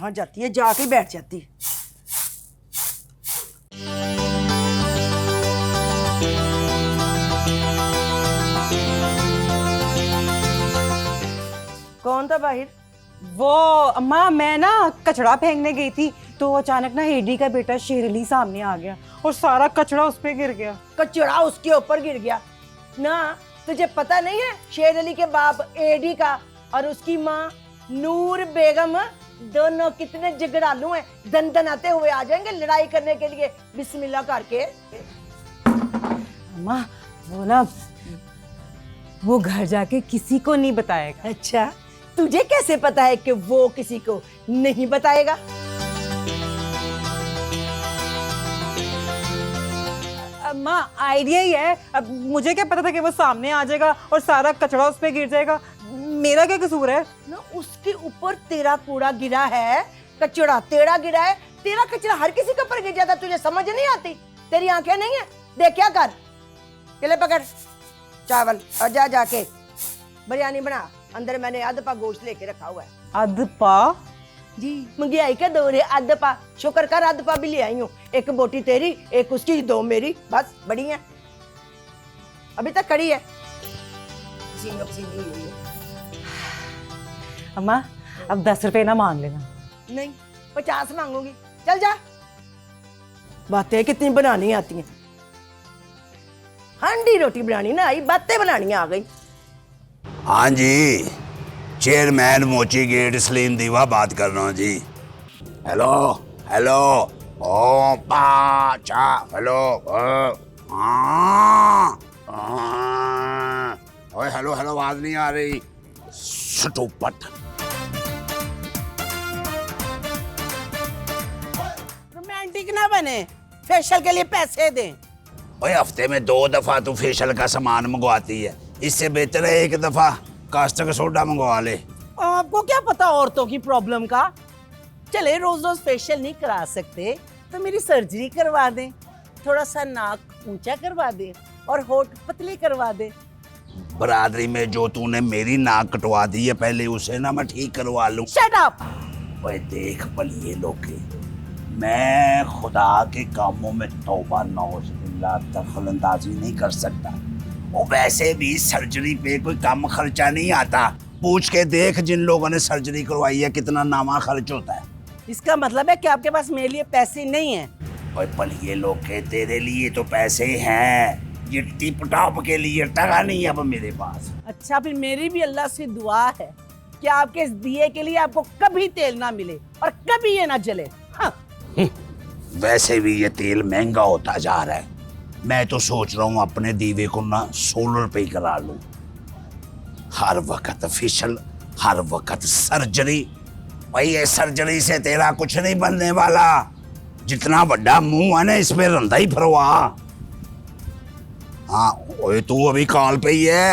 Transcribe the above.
जहां जाती है जाके बैठ जाती है। कौन था बाहर? वो अम्मा, मैं ना कचड़ा फेंकने गई थी तो अचानक ना एडी का बेटा शेर अली सामने आ गया और सारा कचड़ा उस पे गिर गया। कचड़ा उसके ऊपर गिर गया ना? तुझे पता नहीं है शेर अली के बाप एडी का और उसकी माँ नूर बेगम दोनों कितने झगड़ालू हैं, दन दन आते हुए आ जाएंगे लड़ाई करने के लिए बिस्मिल्लाह करके। अम्मा वो घर जाके किसी को नहीं बताएगा। अच्छा, तुझे कैसे पता है कि वो किसी को नहीं बताएगा? अम्मा आइडिया ही है। अब मुझे क्या पता था कि वो सामने आ जाएगा और सारा कचड़ा उस पे गिर जाएगा। मेरा क्या कसूर है? ना उसके ऊपर तेरा कूड़ा गिरा है, कचड़ा तेरा गिरा है। तेरा कचरा हर किसी के ऊपर गिर जाता, तुझे समझ नहीं आती? तेरी आंखें नहीं है? देख क्या कर, केले पकड़ चावल और जा जाके बिरयानी बना। अंदर मैंने आधा पा गोश्त लेके रखा हुआ है। आधा पा? जी, महंगाई का दौर है, आधा पा शुक्र कर, आधा पा भी ले आई हूँ। एक बोटी तेरी, एक उसकी, दो मेरी, बस बड़ी है। अभी तक खड़ी है। अम्मा अब 10 रुपए ना मांग लेना। नहीं, 50 मांगूंगी। चल जा। बातें कितनी बनानी आती हैं। हांडी रोटी बनानी ना आई, बातें बनानी आ गई। हाँ जी, चेयरमैन मोची गेट सलीम दीवा बात कर रहा हूँ जी। हेलो हेलो, ओ पाचा, हेलो, ओए हेलो हेलो, आवाज नहीं आ रही। स्टूपिड। रोमांटिक ना बने, फेशियल के लिए पैसे दें। ओए हफ्ते में 2 दफा तू फेशियल का सामान मंगवाती है, इससे बेहतर है एक दफा कास्टिक सोडा मंगवा ले। आपको क्या पता औरतों की प्रॉब्लम का? चले रोज रोज फेशियल नहीं करा सकते तो मेरी सर्जरी करवा दें, थोड़ा सा नाक ऊंचा करवा दें और होठ पतले करवा दें। बरादरी में जो तूने मेरी नाक कटवा दी है, पहले उसे ना मैं ठीक करवा लूं। Shut up. ओए देख बलिए लोगे, मैं खुदा के कामों में तौबा नौज़ुबिल्लाह दखल अंदाजी नहीं कर सकता। वो वैसे भी सर्जरी पे कोई कम खर्चा नहीं आता। पूछ के देख जिन लोगों ने सर्जरी करवाई है कितना नामा खर्च होता है। इसका मतलब है कि आपके पास मेरे लिए पैसे नहीं है? ओए बलिए लोगे, तेरे लिए तो पैसे हैं, ये टिप टॉप के लिए टका नहीं है अब मेरे पास। अच्छा, फिर मेरी भी अल्लाह से दुआ है कि आपके इस दिए के लिए आपको कभी तेल ना मिले और कभी ये ना जले। हाँ। वैसे भी ये तेल महंगा होता जा रहा है। मैं तो सोच रहा हूँ अपने दीवे को ना सोलर पे ही करा लूं। हर वक्त फेशियल, हर वक्त सर्जरी। भाई ये सर्जरी से तेरा कुछ नहीं बनने वाला। जितना बड़ा मुंह है ना, इसमें रंधा ही फरवा। हाँ ओए, तू अभी कॉल पे ही है?